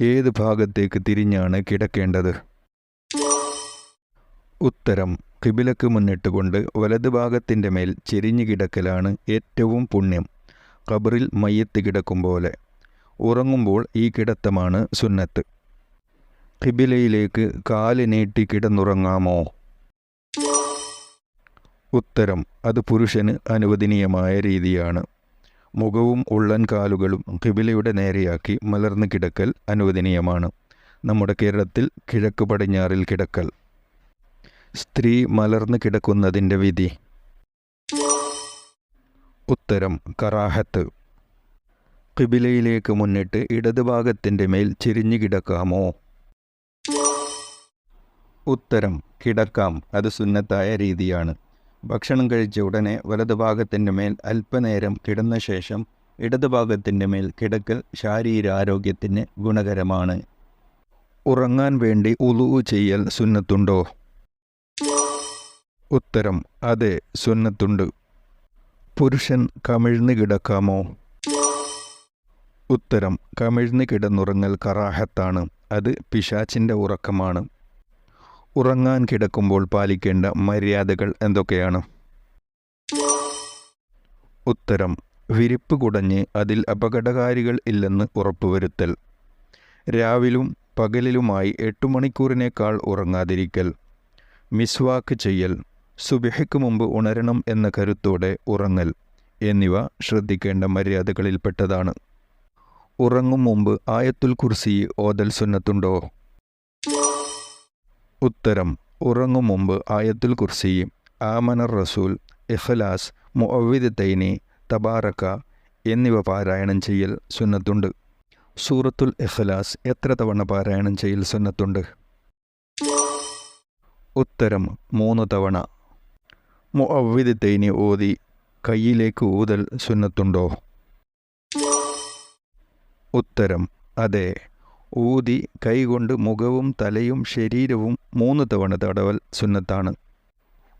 ഏത് ഭാഗത്തേക്ക് തിരിഞ്ഞാണ് കിടക്കേണ്ടത്? ഉത്തരം: ഖിബിലക്ക് മുന്നിട്ടുകൊണ്ട് വലത് ഭാഗത്തിൻ്റെ മേൽ ചെരിഞ്ഞു കിടക്കലാണ് ഏറ്റവും പുണ്യം, ഖബറിൽ മയ്യത്ത് കിടക്കും പോലെ. ഉറങ്ങുമ്പോൾ ഈ കിടത്തമാണ് സുന്നത്ത്. ഖിബിലയിലേക്ക് കാല് നീട്ടി കിടന്നുറങ്ങാമോ? ഉത്തരം: അത് പുരുഷന് അനുവദനീയമായ രീതിയാണ്. മുഖവും ഉള്ളൻ കാലുകളും ഖിബിലയുടെ നേരെയാക്കി മലർന്നു കിടക്കൽ അനുവദനീയമാണ്. നമ്മുടെ കേരളത്തിൽ കിഴക്ക് പടിഞ്ഞാറിൽ കിടക്കൽ. സ്ത്രീ മലർന്നു കിടക്കുന്നതിൻ്റെ വിധി. ഉത്തരം: കറാഹത്ത്. ഖിബിലയിലേക്ക് മുന്നിട്ട് ഇടതുഭാഗത്തിൻ്റെ മേൽ ചെരിഞ്ഞു കിടക്കാമോ? ഉത്തരം: കിടക്കാം, അത് സുന്നത്തായ രീതിയാണ്. ഭക്ഷണം കഴിച്ച ഉടനെ വലതുഭാഗത്തിൻ്റെ മേൽ അല്പനേരം കിടന്ന ശേഷം ഇടതുഭാഗത്തിൻ്റെ മേൽ കിടക്കൽ ശാരീരാരോഗ്യത്തിന് ഗുണകരമാണ്. ഉറങ്ങാൻ വേണ്ടി ഉളൂ ചെയ്യൽ സുന്നത്തുണ്ടോ? ഉത്തരം: അതെ, സുന്നത്തുണ്ട്. പുരുഷൻ കമിഴ്ന്ന് കിടക്കാമോ? ഉത്തരം: കമിഴ്ന്ന് കിടന്നുറങ്ങൽ കറാഹത്താണ്, അത് പിശാചിൻ്റെ ഉറക്കമാണ്. ഉറങ്ങാൻ കിടക്കുമ്പോൾ പാലിക്കേണ്ട മര്യാദകൾ എന്തൊക്കെയാണ്? ഉത്തരം: വിരിപ്പ് കുടഞ്ഞ് അതിൽ അപകടകാരികൾ ഇല്ലെന്ന് ഉറപ്പുവരുത്തൽ. രാവിലും പകലിലുമായി 8 മണിക്കൂറിനേക്കാൾ ഉറങ്ങാതിരിക്കൽ. മിസ്വാക്ക് ചെയ്യൽ. സുബഹിക്ക് മുമ്പ് ഉണരണം എന്ന കരുത്തോടെ ഉറങ്ങൽ എന്നിവ ശ്രദ്ധിക്കേണ്ട മര്യാദകളിൽപ്പെട്ടതാണ്. ഉറങ്ങും മുമ്പ് ആയത്തുൽ കുർസി ഓതൽ സുന്നത്തുണ്ടോ? ഉത്തരം: ഉറങ്ങും മുമ്പ് ആയത്തുൽ കുർസി, ആമനർ റസൂൽ, ഇഖ്ലാസ്, മുഅവ്വിദത്തൈനി, തബാറക എന്നിവ പാരായണം ചെയ്യൽ സുന്നത്തുണ്ട്. സൂറത്തുൽ ഇഖ്ലാസ് എത്ര തവണ പാരായണം ചെയ്യൽ സുന്നത്തുണ്ട്? ഉത്തരം: 3 തവണ. മുഅവ്വിദത്തൈനി ഓതി കയ്യിലേക്ക് ഊതൽ സുന്നത്തുണ്ടോ? ഉത്തരം: അതെ, ഊതി കൈകൊണ്ട് മുഖവും തലയും ശരീരവും 3 തവണ തടവൽ സുന്നത്താണ്.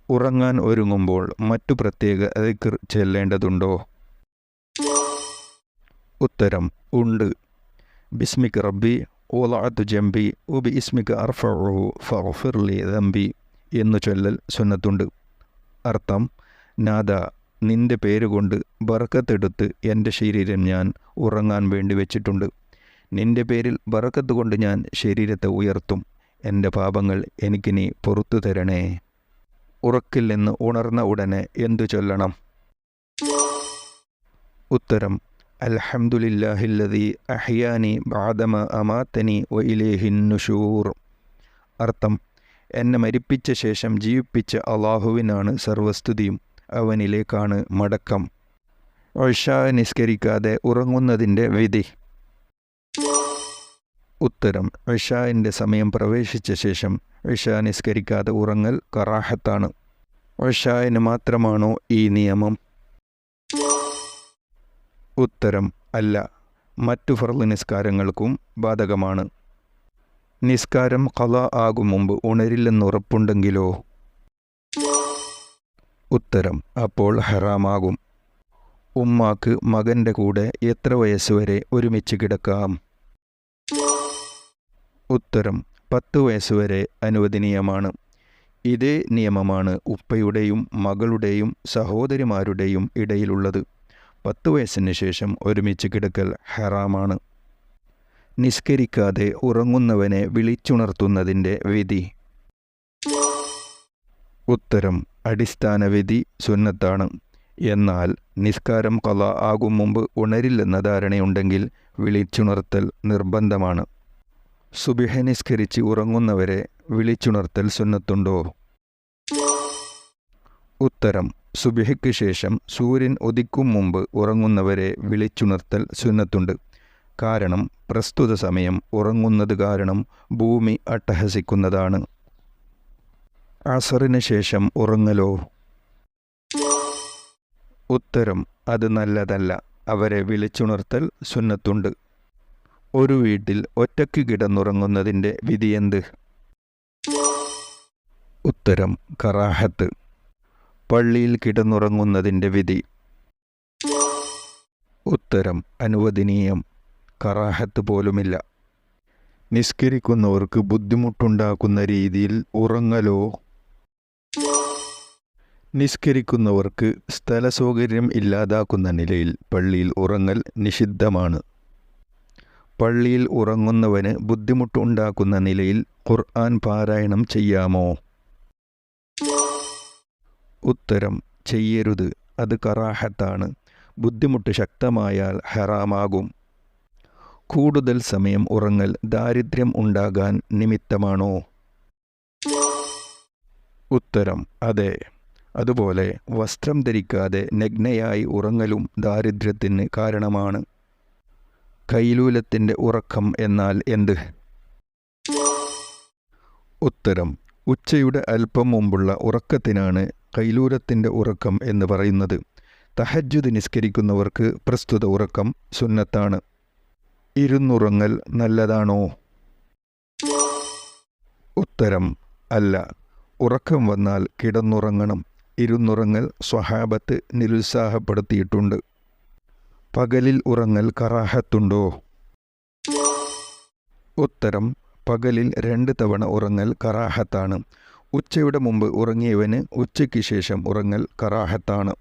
ഉറങ്ങാൻ ഒരുങ്ങുമ്പോൾ മറ്റു പ്രത്യേക ദിക്ർ ചെല്ലേണ്ടതുണ്ടോ? ഉത്തരം: ഉണ്ട്. ബിസ്മിക റബ്ബി വളഅതു ജംബി വബി ഇസ്മിക അർഫഉഹു ഫഗ്ഫിർലി ദംബി എന്നു ചൊല്ലൽ സുന്നത്തുണ്ട്. അർത്ഥം: നാദ, നിന്റെ പേരുകൊണ്ട് ബറക്കത്തെടുത്ത് എൻ്റെ ശരീരം ഞാൻ ഉറങ്ങാൻ വേണ്ടി വെച്ചിട്ടുണ്ട്. നിന്റെ പേരിൽ ബറക്കത്ത് കൊണ്ട് ഞാൻ ശരീരത്തെ ഉയർത്തും. എൻ്റെ പാപങ്ങൾ എനിക്ക് നീ പുറത്തു തരണേ. ഉറക്കിൽ നിന്ന് ഉണർന്ന ഉടനെ എന്തു ചൊല്ലണം? ഉത്തരം: അൽഹംദുലില്ലാഹില്ലദീ അഹ്യാനി ബഅദമ അമാതനി വ ഇലൈഹിൻ നുശൂർ. അർത്ഥം: എന്നെ മരിപ്പിച്ച ശേഷം ജീവിപ്പിച്ച അള്ളാഹുവിനാണ് സർവസ്തുതിയും, അവനിലേക്കാണ് മടക്കം. ഇശാ നിസ്കരിക്കാതെ ഉറങ്ങുന്നതിൻ്റെ വിധി. ഉത്തരം: ഇശാഇൻ്റെ സമയം പ്രവേശിച്ച ശേഷം ഇശാ നിസ്കരിക്കാതെ ഉറങ്ങൽ കറാഹത്താണ്. ഇശാഇന് മാത്രമാണോ ഈ നിയമം? ഉത്തരം: അല്ല, മറ്റു ഫർള് നിസ്കാരങ്ങൾക്കും ബാധകമാണ്. നിസ്കാരം ഖളാ ആകും മുമ്പ് ഉണരില്ലെന്നുറപ്പുണ്ടെങ്കിലോ? ഉത്തരം: അപ്പോൾ ഹറാമാകും. ഉമ്മാക്ക് മകൻ്റെ കൂടെ എത്ര വയസ്സുവരെ ഒരുമിച്ച് കിടക്കാം? ഉത്തരം: 10 വയസ്സുവരെ അനുവദനീയമാണ്. ഇതേ നിയമമാണ് ഉപ്പയുടെയും മകളുടെയും സഹോദരിമാരുടെയും ഇടയിലുള്ളത്. 10 വയസ്സിന് ശേഷം ഒരുമിച്ച് കിടക്കൽ ഹറാമാണ്. നിസ്കരിക്കാതെ ഉറങ്ങുന്നവനെ വിളിച്ചുണർത്തുന്നതിൻ്റെ വിധി. ഉത്തരം: അടിസ്ഥാന വിധി സുന്നത്താണ്. എന്നാൽ നിസ്കാരം ഖളാ ആകും മുമ്പ് ഉണരില്ലെന്ന ധാരണയുണ്ടെങ്കിൽ വിളിച്ചുണർത്തൽ നിർബന്ധമാണ്. സുബഹ നിസ്കരിച്ച് ഉറങ്ങുന്നവരെ വിളിച്ചുണർത്തൽ സുന്നത്തുണ്ടോ? ഉത്തരം: സുബഹിക്ക് ശേഷം സൂര്യൻ ഉദിക്കും മുമ്പ് ഉറങ്ങുന്നവരെ വിളിച്ചുണർത്തൽ സുന്നത്തുണ്ട്. കാരണം പ്രസ്തുത സമയം ഉറങ്ങുന്നത് കാരണം ഭൂമി അട്ടഹസിക്കുന്നതാണ്. അസറിന് ശേഷം ഉറങ്ങലോ? ഉത്തരം: അത് നല്ലതല്ല, അവരെ വിളിച്ചുണർത്തൽ സുന്നത്തുണ്ട്. ഒരു വീട്ടിൽ ഒറ്റയ്ക്ക് കിടന്നുറങ്ങുന്നതിൻ്റെ വിധിയെന്ത്? ഉത്തരം: കറാഹത്ത്. പള്ളിയിൽ കിടന്നുറങ്ങുന്നതിൻ്റെ വിധി. ഉത്തരം: അനുവദനീയം, കറാഹത്ത് പോലുമില്ല. നിസ്കരിക്കുന്നവർക്ക് ബുദ്ധിമുട്ടുണ്ടാക്കുന്ന രീതിയിൽ ഉറങ്ങലോ? നിസ്കരിക്കുന്നവർക്ക് സ്ഥലസൗകര്യം ഇല്ലാതാക്കുന്ന നിലയിൽ പള്ളിയിൽ ഉറങ്ങൽ നിഷിദ്ധമാണ്. പള്ളിയിൽ ഉറങ്ങുന്നവന് ബുദ്ധിമുട്ടുണ്ടാക്കുന്ന നിലയിൽ ഖുർആൻ പാരായണം ചെയ്യാമോ? ഉത്തരം: ചെയ്യരുത്. അത് കറാഹത്താണ്. ബുദ്ധിമുട്ട് ശക്തമായാൽ ഹറാമാകും. കൂടുതൽ സമയം ഉറങ്ങൽ ദാരിദ്ര്യം ഉണ്ടാകാൻ നിമിത്തമാണോ? ഉത്തരം: അതെ. അതുപോലെ വസ്ത്രം ധരിക്കാതെ നഗ്നയായി ഉറങ്ങലും ദാരിദ്ര്യത്തിന് കാരണമാണ്. കൈലൂലത്തിൻ്റെ ഉറക്കം എന്നാൽ എന്ത്? ഉത്തരം: ഉച്ചയുടെ അല്പം മുമ്പുള്ള ഉറക്കത്തിനാണ് കൈലൂലത്തിൻ്റെ ഉറക്കം എന്ന് പറയുന്നത്. തഹജ്ജുദ് നിസ്കരിക്കുന്നവർക്ക് പ്രസ്തുത ഉറക്കം സുന്നത്താണ്. ഇരുന്നുറങ്ങൽ നല്ലതാണോ? ഉത്തരം: അല്ല. ഉറക്കം വന്നാൽ കിടന്നുറങ്ങണം. ഇരുന്നുറങ്ങൽ സ്വഹാബത്ത് നിരുത്സാഹപ്പെടുത്തിയിട്ടുണ്ട്. പകലിൽ ഉറങ്ങൽ കറാഹത്തുണ്ടോ? ഉത്തരം: പകലിൽ 2 തവണ ഉറങ്ങൽ കറാഹത്താണ്. ഉച്ചയുടെ മുമ്പ് ഉറങ്ങിയവന് ഉച്ചയ്ക്ക് ശേഷം ഉറങ്ങൽ കറാഹത്താണ്.